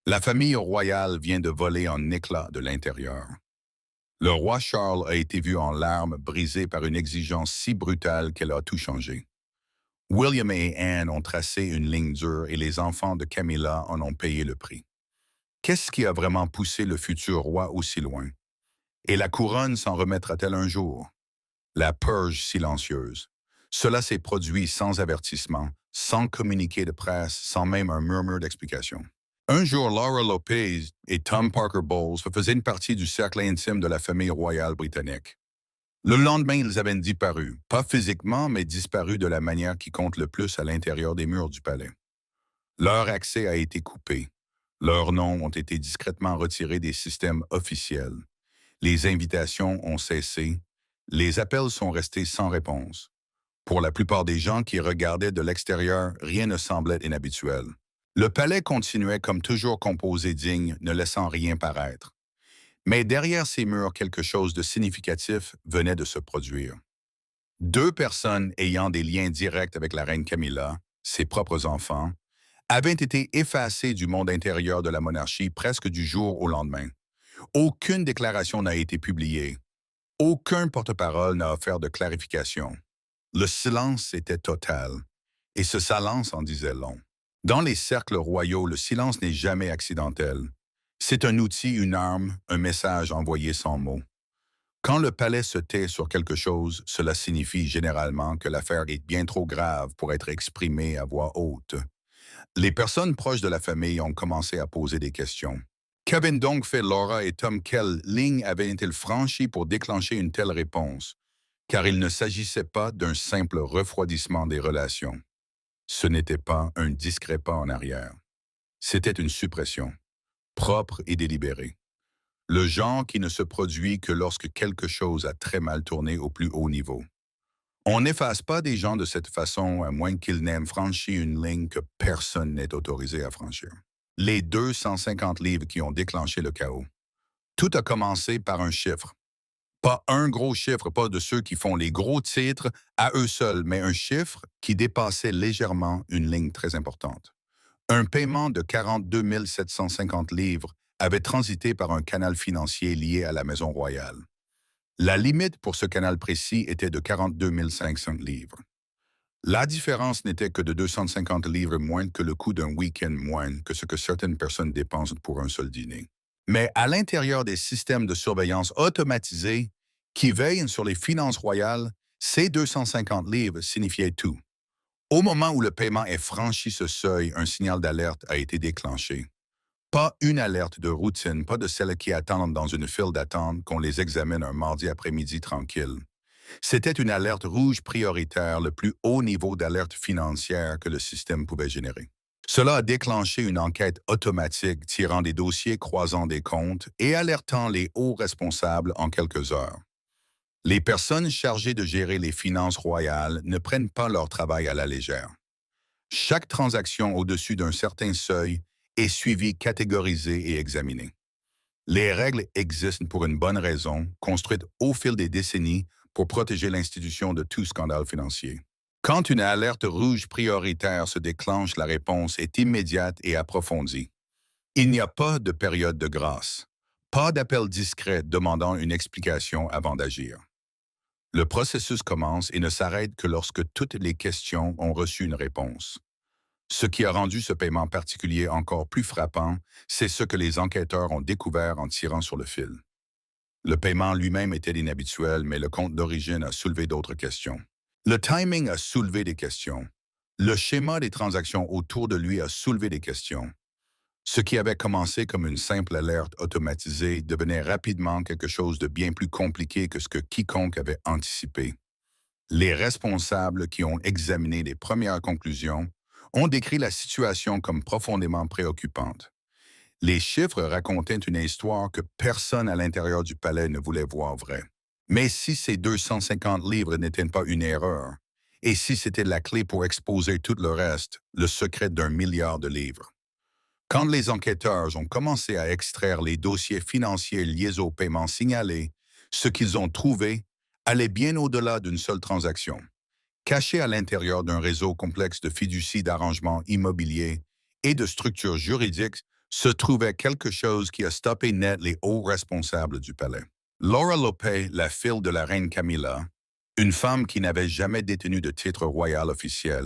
La famille royale vient de voler en éclats de l'intérieur. Le roi Charles a été vu en larmes, brisé par une exigence si brutale qu'elle a tout changé. William et Anne ont tracé une ligne dure et les enfants de Camilla en ont payé le prix. Qu'est-ce qui a vraiment poussé le futur roi aussi loin? Et la couronne s'en remettra-t-elle un jour? La purge silencieuse. Cela s'est produit sans avertissement, sans communiqué de presse, sans même un murmure d'explication. Un jour, Laura Lopez et Tom Parker Bowles faisaient une partie du cercle intime de la famille royale britannique. Le lendemain, ils avaient disparu, pas physiquement, mais disparu de la manière qui compte le plus à l'intérieur des murs du palais. Leur accès a été coupé. Leurs noms ont été discrètement retirés des systèmes officiels. Les invitations ont cessé. Les appels sont restés sans réponse. Pour la plupart des gens qui regardaient de l'extérieur, rien ne semblait inhabituel. Le palais continuait comme toujours composé digne, ne laissant rien paraître. Mais derrière ces murs, quelque chose de significatif venait de se produire. Deux personnes ayant des liens directs avec la reine Camilla, ses propres enfants, avaient été effacées du monde intérieur de la monarchie presque du jour au lendemain. Aucune déclaration n'a été publiée. Aucun porte-parole n'a offert de clarification. Le silence était total, et ce silence en disait long. Dans les cercles royaux, le silence n'est jamais accidentel. C'est un outil, une arme, un message envoyé sans mots. Quand le palais se tait sur quelque chose, cela signifie généralement que l'affaire est bien trop grave pour être exprimée à voix haute. Les personnes proches de la famille ont commencé à poser des questions. Qu'avaient donc fait Laura et Tom? Quelle ligne avaient-ils franchie pour déclencher une telle réponse? Car il ne s'agissait pas d'un simple refroidissement des relations. Ce n'était pas un discret pas en arrière. C'était une suppression, propre et délibérée. Le genre qui ne se produit que lorsque quelque chose a très mal tourné au plus haut niveau. On n'efface pas des gens de cette façon à moins qu'ils n'aient franchi une ligne que personne n'est autorisé à franchir. Les 250 livres qui ont déclenché le chaos. Tout a commencé par un chiffre. Pas un gros chiffre, pas de ceux qui font les gros titres à eux seuls, mais un chiffre qui dépassait légèrement une ligne très importante. Un paiement de 42 750 livres avait transité par un canal financier lié à la Maison royale. La limite pour ce canal précis était de 42 500 livres. La différence n'était que de 250 livres moins que le coût d'un week-end moins que ce que certaines personnes dépensent pour un seul dîner. Mais à l'intérieur des systèmes de surveillance automatisés qui veillent sur les finances royales, ces 250 livres signifiaient tout. Au moment où le paiement est franchi ce seuil, un signal d'alerte a été déclenché. Pas une alerte de routine, pas de celles qui attendent dans une file d'attente qu'on les examine un mardi après-midi tranquille. C'était une alerte rouge prioritaire, le plus haut niveau d'alerte financière que le système pouvait générer. Cela a déclenché une enquête automatique tirant des dossiers croisant des comptes et alertant les hauts responsables en quelques heures. Les personnes chargées de gérer les finances royales ne prennent pas leur travail à la légère. Chaque transaction au-dessus d'un certain seuil est suivie, catégorisée et examinée. Les règles existent pour une bonne raison, construites au fil des décennies pour protéger l'institution de tout scandale financier. Quand une alerte rouge prioritaire se déclenche, la réponse est immédiate et approfondie. Il n'y a pas de période de grâce, pas d'appel discret demandant une explication avant d'agir. Le processus commence et ne s'arrête que lorsque toutes les questions ont reçu une réponse. Ce qui a rendu ce paiement particulier encore plus frappant, c'est ce que les enquêteurs ont découvert en tirant sur le fil. Le paiement lui-même était inhabituel, mais le compte d'origine a soulevé d'autres questions. Le timing a soulevé des questions. Le schéma des transactions autour de lui a soulevé des questions. Ce qui avait commencé comme une simple alerte automatisée devenait rapidement quelque chose de bien plus compliqué que ce que quiconque avait anticipé. Les responsables qui ont examiné les premières conclusions ont décrit la situation comme profondément préoccupante. Les chiffres racontaient une histoire que personne à l'intérieur du palais ne voulait voir vraie. Mais si ces 250 livres n'étaient pas une erreur, et si c'était la clé pour exposer tout le reste, le secret d'un milliard de livres? Quand les enquêteurs ont commencé à extraire les dossiers financiers liés aux paiements signalés, ce qu'ils ont trouvé allait bien au-delà d'une seule transaction. Caché à l'intérieur d'un réseau complexe de fiducies d'arrangements immobiliers et de structures juridiques se trouvait quelque chose qui a stoppé net les hauts responsables du palais. Laura Lopez, la fille de la reine Camilla, une femme qui n'avait jamais détenu de titre royal officiel,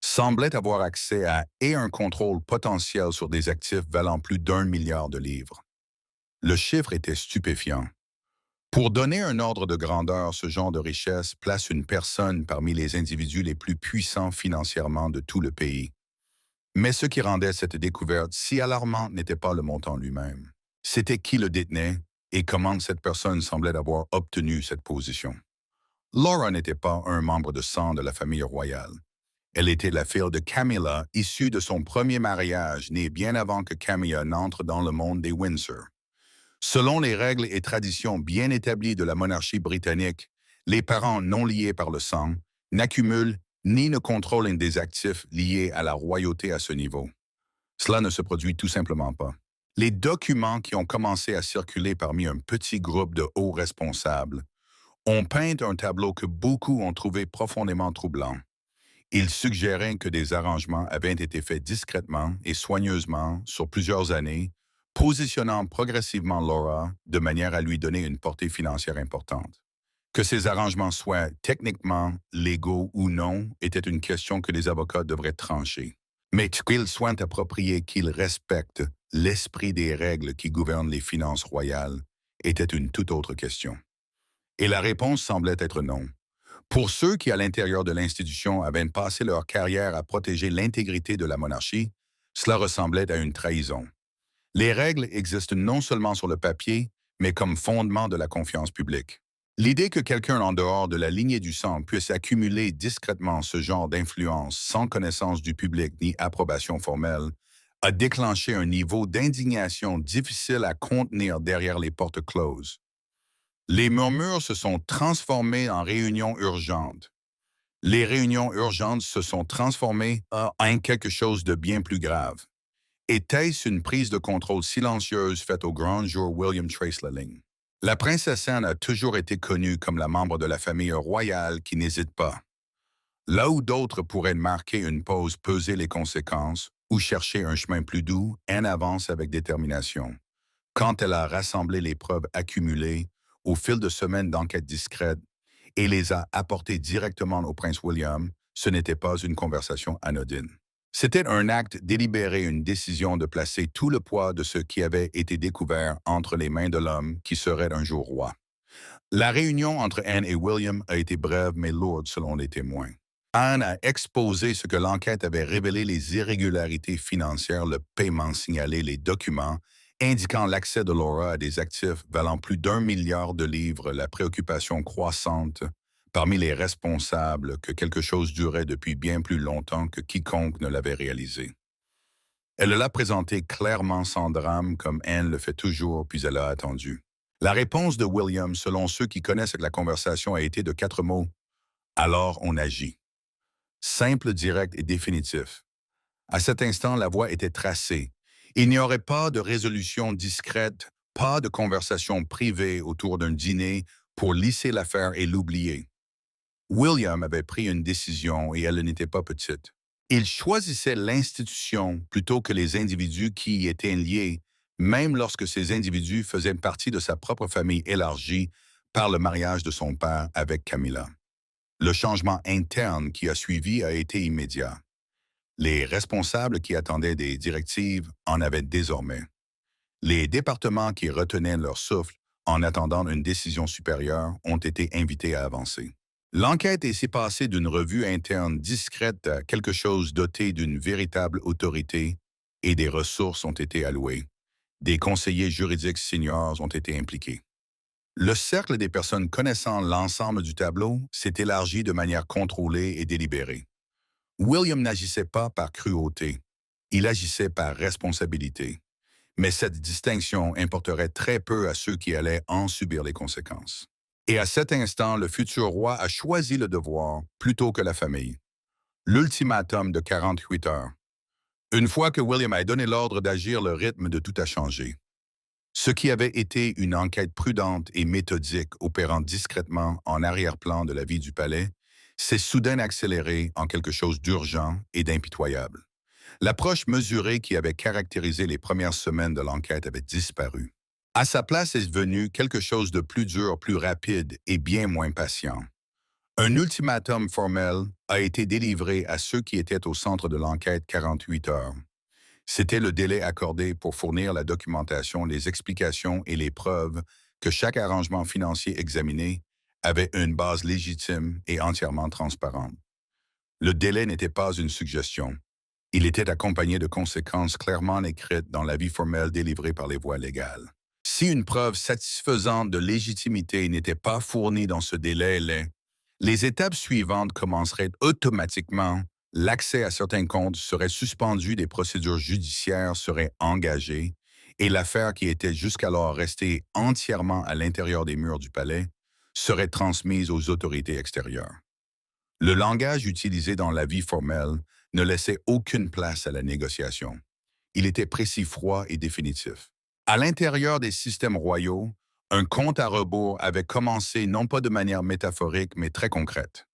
semblait avoir accès à et un contrôle potentiel sur des actifs valant plus d'1 milliard de livres. Le chiffre était stupéfiant. Pour donner un ordre de grandeur, ce genre de richesse place une personne parmi les individus les plus puissants financièrement de tout le pays. Mais ce qui rendait cette découverte si alarmante n'était pas le montant lui-même. C'était qui le détenait et comment cette personne semblait avoir obtenu cette position. Laura n'était pas un membre de sang de la famille royale. Elle était la fille de Camilla, issue de son premier mariage, né bien avant que Camilla n'entre dans le monde des Windsor. Selon les règles et traditions bien établies de la monarchie britannique, les parents non liés par le sang n'accumulent ni ne contrôlent des actifs liés à la royauté à ce niveau. Cela ne se produit tout simplement pas. Les documents qui ont commencé à circuler parmi un petit groupe de hauts responsables ont peint un tableau que beaucoup ont trouvé profondément troublant. Ils suggéraient que des arrangements avaient été faits discrètement et soigneusement sur plusieurs années, positionnant progressivement Laura de manière à lui donner une portée financière importante. Que ces arrangements soient techniquement légaux ou non était une question que les avocats devraient trancher. Mais qu'ils soient appropriés, qu'ils respectent l'esprit des règles qui gouvernent les finances royales était une toute autre question. Et la réponse semblait être non. Pour ceux qui, à l'intérieur de l'institution, avaient passé leur carrière à protéger l'intégrité de la monarchie, cela ressemblait à une trahison. Les règles existent non seulement sur le papier, mais comme fondement de la confiance publique. L'idée que quelqu'un en dehors de la lignée du sang puisse accumuler discrètement ce genre d'influence sans connaissance du public ni approbation formelle a déclenché un niveau d'indignation difficile à contenir derrière les portes closes. Les murmures se sont transformés en réunions urgentes. Les réunions urgentes se sont transformées en quelque chose de bien plus grave. Était-ce une prise de contrôle silencieuse faite au grand jour William Tracelling? La princesse Anne a toujours été connue comme la membre de la famille royale qui n'hésite pas. Là où d'autres pourraient marquer une pause, peser les conséquences ou chercher un chemin plus doux, Anne avance avec détermination. Quand elle a rassemblé les preuves accumulées au fil de semaines d'enquêtes discrètes et les a apportées directement au prince William, ce n'était pas une conversation anodine. C'était un acte délibéré, une décision de placer tout le poids de ce qui avait été découvert entre les mains de l'homme qui serait un jour roi. La réunion entre Anne et William a été brève mais lourde selon les témoins. Anne a exposé ce que l'enquête avait révélé, les irrégularités financières, le paiement signalé, les documents indiquant l'accès de Laura à des actifs valant plus d'1 milliard de livres, la préoccupation croissante parmi les responsables que quelque chose durait depuis bien plus longtemps que quiconque ne l'avait réalisé. Elle l'a présenté clairement sans drame, comme Anne le fait toujours, puis elle a attendu. La réponse de William, selon ceux qui connaissent la conversation, a été de 4 mots. Alors on agit. Simple, direct et définitif. À cet instant, la voie était tracée. Il n'y aurait pas de résolution discrète, pas de conversation privée autour d'un dîner pour lisser l'affaire et l'oublier. William avait pris une décision et elle n'était pas petite. Il choisissait l'institution plutôt que les individus qui y étaient liés, même lorsque ces individus faisaient partie de sa propre famille élargie par le mariage de son père avec Camilla. Le changement interne qui a suivi a été immédiat. Les responsables qui attendaient des directives en avaient désormais. Les départements qui retenaient leur souffle en attendant une décision supérieure ont été invités à avancer. L'enquête est passée d'une revue interne discrète à quelque chose doté d'une véritable autorité et des ressources ont été allouées. Des conseillers juridiques seniors ont été impliqués. Le cercle des personnes connaissant l'ensemble du tableau s'est élargi de manière contrôlée et délibérée. William n'agissait pas par cruauté, il agissait par responsabilité. Mais cette distinction importerait très peu à ceux qui allaient en subir les conséquences. Et à cet instant, le futur roi a choisi le devoir plutôt que la famille. L'ultimatum de 48 heures. Une fois que William a donné l'ordre d'agir, le rythme de tout a changé. Ce qui avait été une enquête prudente et méthodique opérant discrètement en arrière-plan de la vie du palais s'est soudain accéléré en quelque chose d'urgent et d'impitoyable. L'approche mesurée qui avait caractérisé les premières semaines de l'enquête avait disparu. À sa place est venu quelque chose de plus dur, plus rapide et bien moins patient. Un ultimatum formel a été délivré à ceux qui étaient au centre de l'enquête 48 heures. C'était le délai accordé pour fournir la documentation, les explications et les preuves que chaque arrangement financier examiné avait une base légitime et entièrement transparente. Le délai n'était pas une suggestion. Il était accompagné de conséquences clairement écrites dans l'avis formel délivré par les voies légales. Si une preuve satisfaisante de légitimité n'était pas fournie dans ce délai, les étapes suivantes commenceraient automatiquement. L'accès à certains comptes serait suspendu, des procédures judiciaires seraient engagées et l'affaire qui était jusqu'alors restée entièrement à l'intérieur des murs du palais serait transmise aux autorités extérieures. Le langage utilisé dans l'avis formel ne laissait aucune place à la négociation. Il était précis, froid et définitif. À l'intérieur des systèmes royaux, un compte à rebours avait commencé non pas de manière métaphorique, mais très concrète.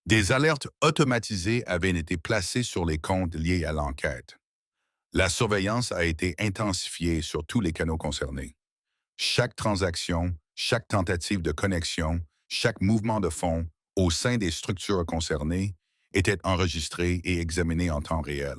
Des alertes automatisées avaient été placées sur les comptes liés à l'enquête. La surveillance a été intensifiée sur tous les canaux concernés. Chaque transaction, chaque tentative de connexion, chaque mouvement de fonds au sein des structures concernées était enregistré et examiné en temps réel.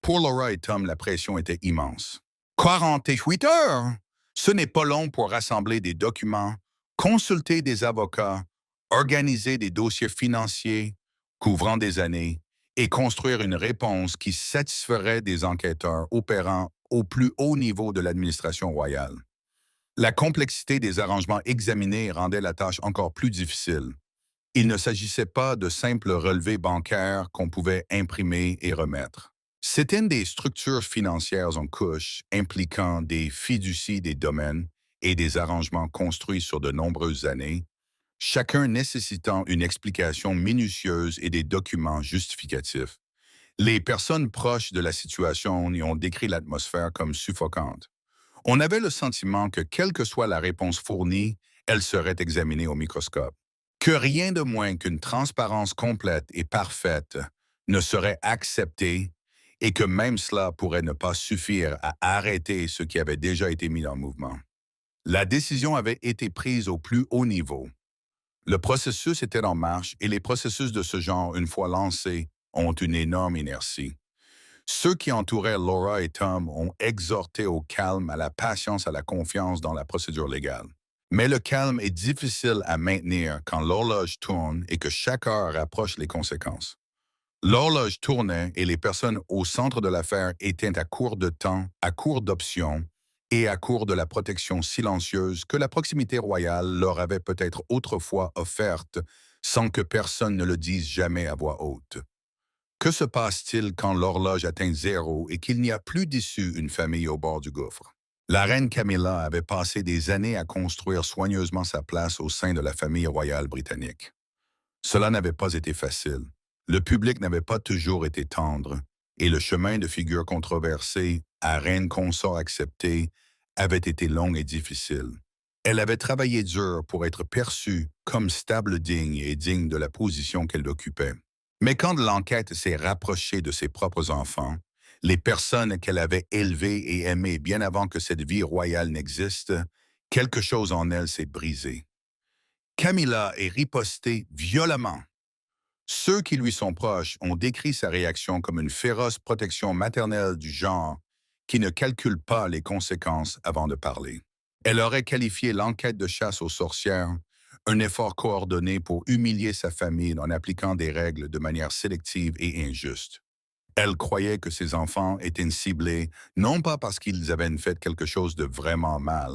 Pour Laura et Tom, la pression était immense. 48 heures! Ce n'est pas long pour rassembler des documents, consulter des avocats, organiser des dossiers financiers couvrant des années et construire une réponse qui satisferait des enquêteurs opérant au plus haut niveau de l'administration royale. La complexité des arrangements examinés rendait la tâche encore plus difficile. Il ne s'agissait pas de simples relevés bancaires qu'on pouvait imprimer et remettre. C'était des structures financières en couche impliquant des fiducies des domaines et des arrangements construits sur de nombreuses années, chacun nécessitant une explication minutieuse et des documents justificatifs. Les personnes proches de la situation y ont décrit l'atmosphère comme suffocante. On avait le sentiment que, quelle que soit la réponse fournie, elle serait examinée au microscope. Que rien de moins qu'une transparence complète et parfaite ne serait acceptée et que même cela pourrait ne pas suffire à arrêter ce qui avait déjà été mis en mouvement. La décision avait été prise au plus haut niveau. Le processus était en marche et les processus de ce genre, une fois lancés, ont une énorme inertie. Ceux qui entouraient Laura et Tom ont exhorté au calme, à la patience, à la confiance dans la procédure légale. Mais le calme est difficile à maintenir quand l'horloge tourne et que chaque heure approche les conséquences. L'horloge tournait et les personnes au centre de l'affaire étaient à court de temps, à court d'options et à court de la protection silencieuse que la proximité royale leur avait peut-être autrefois offerte sans que personne ne le dise jamais à voix haute. Que se passe-t-il quand l'horloge atteint zéro et qu'il n'y a plus d'issue, une famille au bord du gouffre? La reine Camilla avait passé des années à construire soigneusement sa place au sein de la famille royale britannique. Cela n'avait pas été facile. Le public n'avait pas toujours été tendre, et le chemin de figure controversée à reine consort acceptée avait été long et difficile. Elle avait travaillé dur pour être perçue comme stable digne et digne de la position qu'elle occupait. Mais quand l'enquête s'est rapprochée de ses propres enfants, les personnes qu'elle avait élevées et aimées bien avant que cette vie royale n'existe, quelque chose en elle s'est brisé. Camilla est ripostée violemment. Ceux qui lui sont proches ont décrit sa réaction comme une féroce protection maternelle du genre qui ne calcule pas les conséquences avant de parler. Elle aurait qualifié l'enquête de chasse aux sorcières un effort coordonné pour humilier sa famille en appliquant des règles de manière sélective et injuste. Elle croyait que ses enfants étaient ciblés non pas parce qu'ils avaient fait quelque chose de vraiment mal,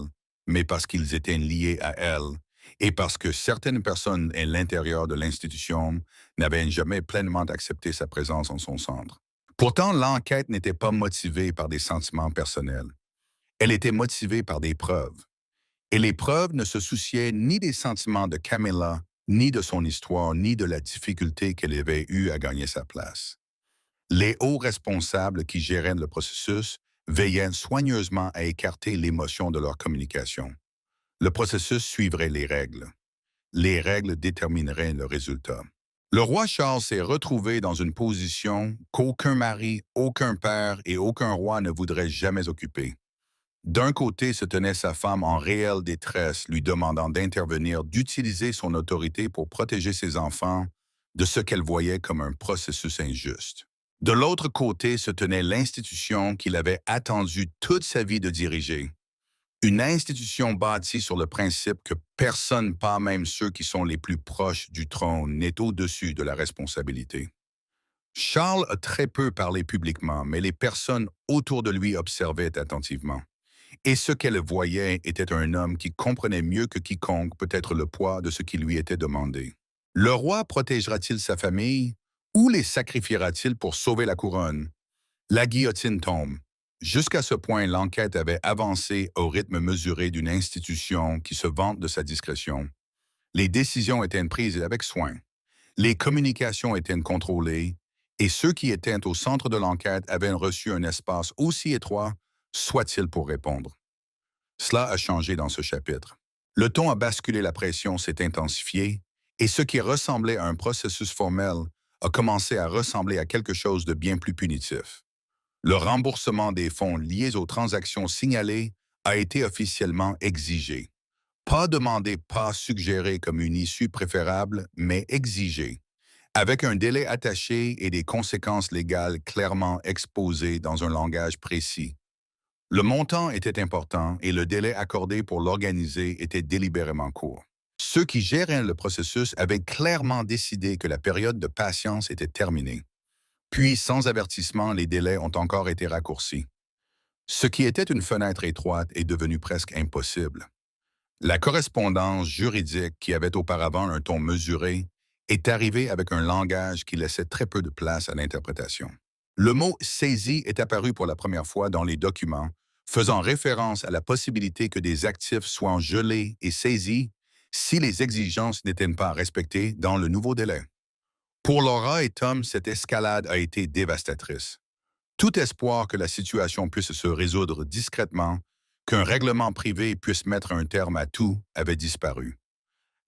mais parce qu'ils étaient liés à elle et parce que certaines personnes à l'intérieur de l'institution n'avaient jamais pleinement accepté sa présence en son centre. Pourtant, l'enquête n'était pas motivée par des sentiments personnels. Elle était motivée par des preuves. Et les preuves ne se souciaient ni des sentiments de Camilla, ni de son histoire, ni de la difficulté qu'elle avait eue à gagner sa place. Les hauts responsables qui géraient le processus veillaient soigneusement à écarter l'émotion de leur communication. Le processus suivrait les règles. Les règles détermineraient le résultat. Le roi Charles s'est retrouvé dans une position qu'aucun mari, aucun père et aucun roi ne voudrait jamais occuper. D'un côté se tenait sa femme en réelle détresse, lui demandant d'intervenir, d'utiliser son autorité pour protéger ses enfants de ce qu'elle voyait comme un processus injuste. De l'autre côté se tenait l'institution qu'il avait attendu toute sa vie de diriger. Une institution bâtie sur le principe que personne, pas même ceux qui sont les plus proches du trône, n'est au-dessus de la responsabilité. Charles a très peu parlé publiquement, mais les personnes autour de lui observaient attentivement. Et ce qu'elle voyait était un homme qui comprenait mieux que quiconque peut-être le poids de ce qui lui était demandé. Le roi protégera-t-il sa famille ou les sacrifiera-t-il pour sauver la couronne? La guillotine tombe. Jusqu'à ce point, l'enquête avait avancé au rythme mesuré d'une institution qui se vante de sa discrétion. Les décisions étaient prises avec soin. Les communications étaient contrôlées et ceux qui étaient au centre de l'enquête avaient reçu un espace aussi étroit, soit-il pour répondre. Cela a changé dans ce chapitre. Le ton a basculé, la pression s'est intensifiée et ce qui ressemblait à un processus formel a commencé à ressembler à quelque chose de bien plus punitif. Le remboursement des fonds liés aux transactions signalées a été officiellement exigé. Pas demandé, pas suggéré comme une issue préférable, mais exigé, avec un délai attaché et des conséquences légales clairement exposées dans un langage précis. Le montant était important et le délai accordé pour l'organiser était délibérément court. Ceux qui géraient le processus avaient clairement décidé que la période de patience était terminée. Puis, sans avertissement, les délais ont encore été raccourcis. Ce qui était une fenêtre étroite est devenu presque impossible. La correspondance juridique, qui avait auparavant un ton mesuré, est arrivée avec un langage qui laissait très peu de place à l'interprétation. Le mot «saisi» est apparu pour la première fois dans les documents, faisant référence à la possibilité que des actifs soient gelés et saisis si les exigences n'étaient pas respectées dans le nouveau délai. Pour Laura et Tom, cette escalade a été dévastatrice. Tout espoir que la situation puisse se résoudre discrètement, qu'un règlement privé puisse mettre un terme à tout, avait disparu.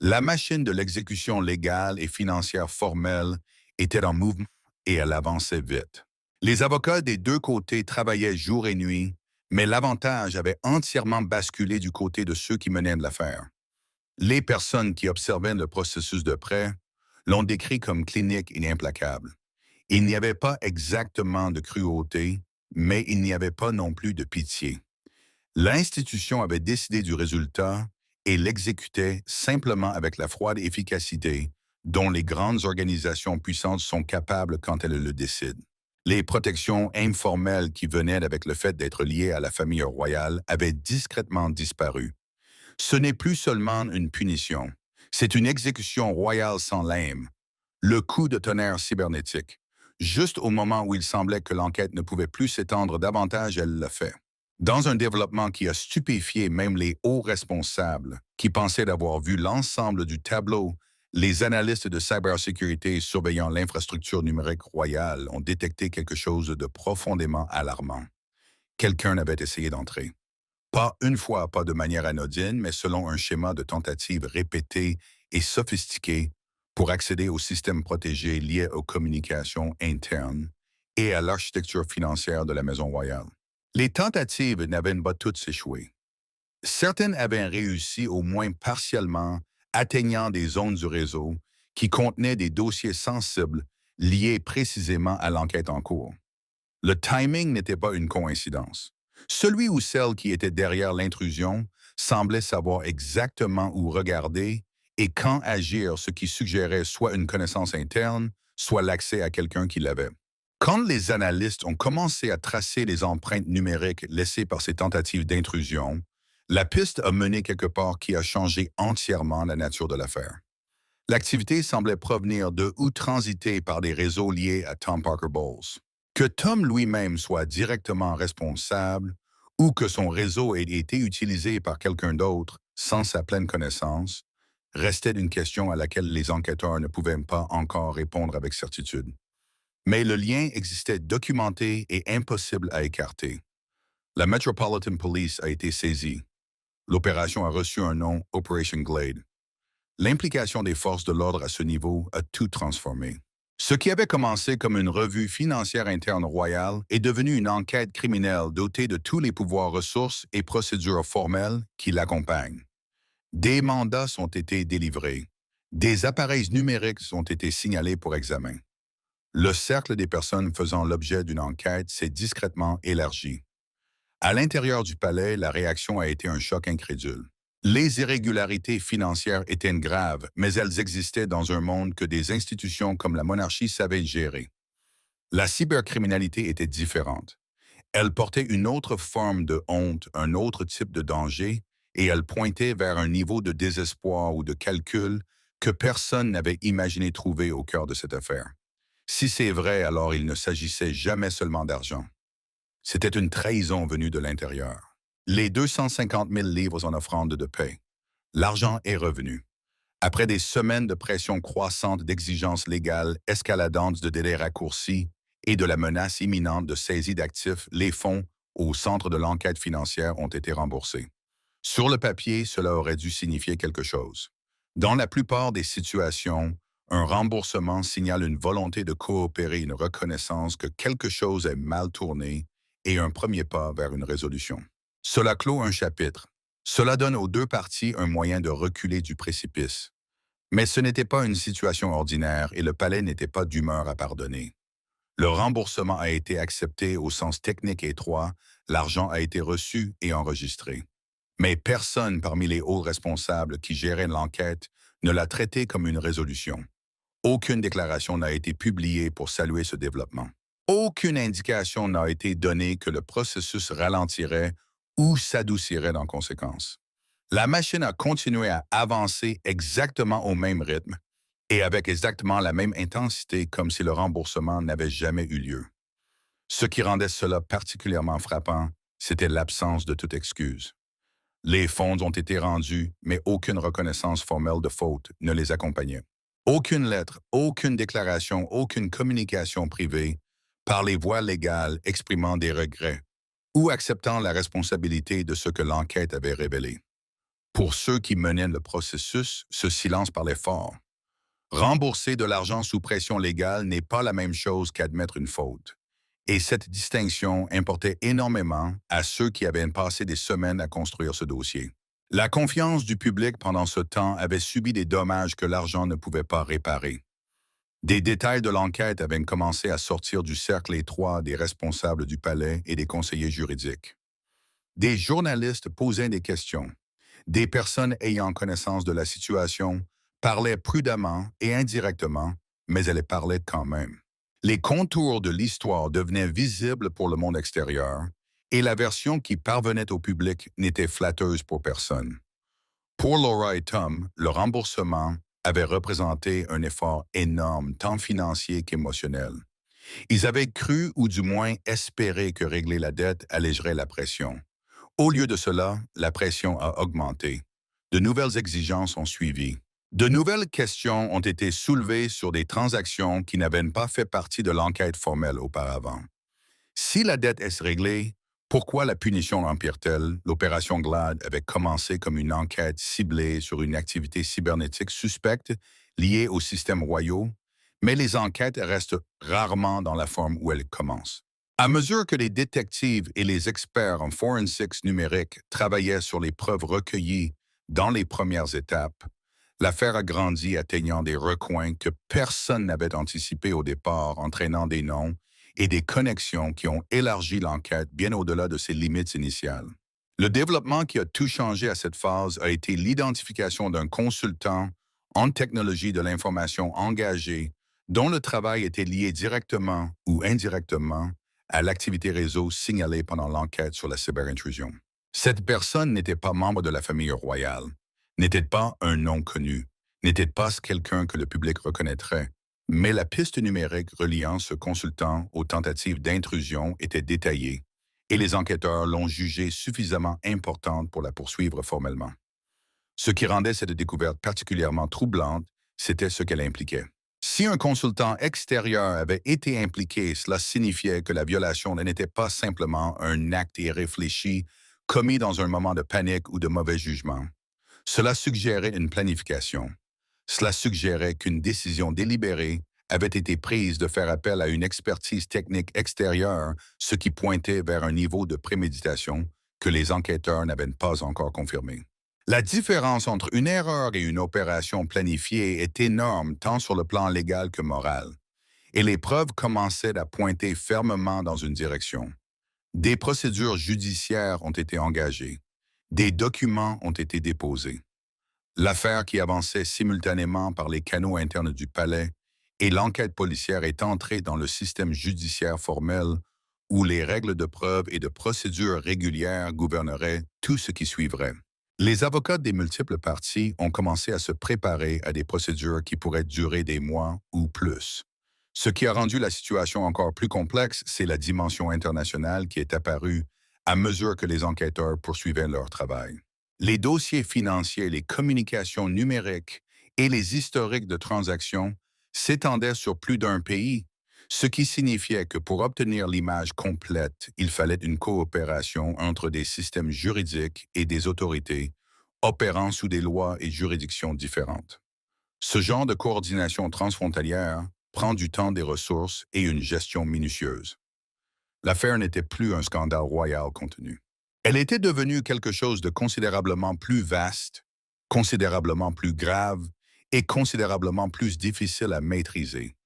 La machine de l'exécution légale et financière formelle était en mouvement et elle avançait vite. Les avocats des deux côtés travaillaient jour et nuit, mais l'avantage avait entièrement basculé du côté de ceux qui menaient de l'affaire. Les personnes qui observaient le processus de près l'ont décrit comme clinique et implacable. Il n'y avait pas exactement de cruauté, mais il n'y avait pas non plus de pitié. L'institution avait décidé du résultat et l'exécutait simplement avec la froide efficacité dont les grandes organisations puissantes sont capables quand elles le décident. Les protections informelles qui venaient avec le fait d'être liées à la famille royale avaient discrètement disparu. Ce n'est plus seulement une punition, c'est une exécution royale sans lame, le coup de tonnerre cybernétique. Juste au moment où il semblait que l'enquête ne pouvait plus s'étendre davantage, elle l'a fait. Dans un développement qui a stupéfié même les hauts responsables, qui pensaient d'avoir vu l'ensemble du tableau, les analystes de cybersécurité surveillant l'infrastructure numérique royale ont détecté quelque chose de profondément alarmant. Quelqu'un avait essayé d'entrer. Pas une fois, pas de manière anodine, mais selon un schéma de tentative répété et sophistiqué pour accéder aux systèmes protégés liés aux communications internes et à l'architecture financière de la Maison royale. Les tentatives n'avaient pas toutes échoué. Certaines avaient réussi au moins partiellement, atteignant des zones du réseau qui contenaient des dossiers sensibles liés précisément à l'enquête en cours. Le timing n'était pas une coïncidence. Celui ou celle qui était derrière l'intrusion semblait savoir exactement où regarder et quand agir, ce qui suggérait soit une connaissance interne, soit l'accès à quelqu'un qui l'avait. Quand les analystes ont commencé à tracer les empreintes numériques laissées par ces tentatives d'intrusion, la piste a mené quelque part qui a changé entièrement la nature de l'affaire. L'activité semblait provenir de ou transiter par des réseaux liés à Tom Parker Bowles. Que Tom lui-même soit directement responsable ou que son réseau ait été utilisé par quelqu'un d'autre sans sa pleine connaissance, restait une question à laquelle les enquêteurs ne pouvaient pas encore répondre avec certitude. Mais le lien existait documenté et impossible à écarter. La Metropolitan Police a été saisie. L'opération a reçu un nom, Operation Glade. L'implication des forces de l'ordre à ce niveau a tout transformé. Ce qui avait commencé comme une revue financière interne royale est devenu une enquête criminelle dotée de tous les pouvoirs, ressources et procédures formelles qui l'accompagnent. Des mandats ont été délivrés. Des appareils numériques ont été signalés pour examen. Le cercle des personnes faisant l'objet d'une enquête s'est discrètement élargi. À l'intérieur du palais, la réaction a été un choc incrédule. Les irrégularités financières étaient graves, mais elles existaient dans un monde que des institutions comme la monarchie savaient gérer. La cybercriminalité était différente. Elle portait une autre forme de honte, un autre type de danger, et elle pointait vers un niveau de désespoir ou de calcul que personne n'avait imaginé trouver au cœur de cette affaire. Si c'est vrai, alors il ne s'agissait jamais seulement d'argent. C'était une trahison venue de l'intérieur. Les 250 000 livres en offrande de paix. L'argent est revenu. Après des semaines de pression croissante d'exigences légales, escaladantes de délais raccourcis et de la menace imminente de saisie d'actifs, les fonds au centre de l'enquête financière ont été remboursés. Sur le papier, cela aurait dû signifier quelque chose. Dans la plupart des situations, un remboursement signale une volonté de coopérer, une reconnaissance que quelque chose est mal tourné et un premier pas vers une résolution. Cela clôt un chapitre. Cela donne aux deux parties un moyen de reculer du précipice. Mais ce n'était pas une situation ordinaire et le palais n'était pas d'humeur à pardonner. Le remboursement a été accepté au sens technique et étroit, l'argent a été reçu et enregistré. Mais personne parmi les hauts responsables qui géraient l'enquête ne l'a traité comme une résolution. Aucune déclaration n'a été publiée pour saluer ce développement. Aucune indication n'a été donnée que le processus ralentirait ou s'adoucirait en conséquence. La machine a continué à avancer exactement au même rythme et avec exactement la même intensité comme si le remboursement n'avait jamais eu lieu. Ce qui rendait cela particulièrement frappant, c'était l'absence de toute excuse. Les fonds ont été rendus, mais aucune reconnaissance formelle de faute ne les accompagnait. Aucune lettre, aucune déclaration, aucune communication privée par les voies légales exprimant des regrets ou acceptant la responsabilité de ce que l'enquête avait révélé. Pour ceux qui menaient le processus, ce silence parlait fort. Rembourser de l'argent sous pression légale n'est pas la même chose qu'admettre une faute. Et cette distinction importait énormément à ceux qui avaient passé des semaines à construire ce dossier. La confiance du public pendant ce temps avait subi des dommages que l'argent ne pouvait pas réparer. Des détails de l'enquête avaient commencé à sortir du cercle étroit des responsables du palais et des conseillers juridiques. Des journalistes posaient des questions. Des personnes ayant connaissance de la situation parlaient prudemment et indirectement, mais elles parlaient quand même. Les contours de l'histoire devenaient visibles pour le monde extérieur, et la version qui parvenait au public n'était flatteuse pour personne. Pour Laura et Tom, le remboursement avait représenté un effort énorme, tant financier qu'émotionnel. Ils avaient cru, ou du moins espéré, que régler la dette allégerait la pression. Au lieu de cela, la pression a augmenté. De nouvelles exigences ont suivi. De nouvelles questions ont été soulevées sur des transactions qui n'avaient pas fait partie de l'enquête formelle auparavant. Si la dette est réglée, pourquoi la punition empire-t-elle? L'opération GLAD avait commencé comme une enquête ciblée sur une activité cybernétique suspecte liée aux systèmes royaux, mais les enquêtes restent rarement dans la forme où elles commencent. À mesure que les détectives et les experts en forensics numérique travaillaient sur les preuves recueillies dans les premières étapes, l'affaire a grandi, atteignant des recoins que personne n'avait anticipés au départ, entraînant des noms et des connexions qui ont élargi l'enquête bien au-delà de ses limites initiales. Le développement qui a tout changé à cette phase a été l'identification d'un consultant en technologie de l'information engagé dont le travail était lié directement ou indirectement à l'activité réseau signalée pendant l'enquête sur la cyberintrusion. Cette personne n'était pas membre de la famille royale, n'était pas un nom connu, n'était pas quelqu'un que le public reconnaîtrait, mais la piste numérique reliant ce consultant aux tentatives d'intrusion était détaillée et les enquêteurs l'ont jugée suffisamment importante pour la poursuivre formellement. Ce qui rendait cette découverte particulièrement troublante, c'était ce qu'elle impliquait. Si un consultant extérieur avait été impliqué, cela signifiait que la violation n'était pas simplement un acte irréfléchi commis dans un moment de panique ou de mauvais jugement. Cela suggérait une planification. Cela suggérait qu'une décision délibérée avait été prise de faire appel à une expertise technique extérieure, ce qui pointait vers un niveau de préméditation que les enquêteurs n'avaient pas encore confirmé. La différence entre une erreur et une opération planifiée est énorme tant sur le plan légal que moral, et les preuves commençaient à pointer fermement dans une direction. Des procédures judiciaires ont été engagées, des documents ont été déposés. L'affaire qui avançait simultanément par les canaux internes du palais et l'enquête policière est entrée dans le système judiciaire formel où les règles de preuve et de procédure régulières gouverneraient tout ce qui suivrait. Les avocats des multiples parties ont commencé à se préparer à des procédures qui pourraient durer des mois ou plus. Ce qui a rendu la situation encore plus complexe, c'est la dimension internationale qui est apparue à mesure que les enquêteurs poursuivaient leur travail. Les dossiers financiers, les communications numériques et les historiques de transactions s'étendaient sur plus d'un pays, ce qui signifiait que pour obtenir l'image complète, il fallait une coopération entre des systèmes juridiques et des autorités opérant sous des lois et juridictions différentes. Ce genre de coordination transfrontalière prend du temps, des ressources et une gestion minutieuse. L'affaire n'était plus un scandale royal contenu. Elle était devenue quelque chose de considérablement plus vaste, considérablement plus grave et considérablement plus difficile à maîtriser.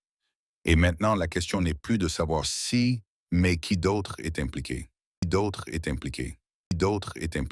Et maintenant, la question n'est plus de savoir si, mais qui d'autre est impliqué. Qui d'autre est impliqué. Qui d'autre est impliqué.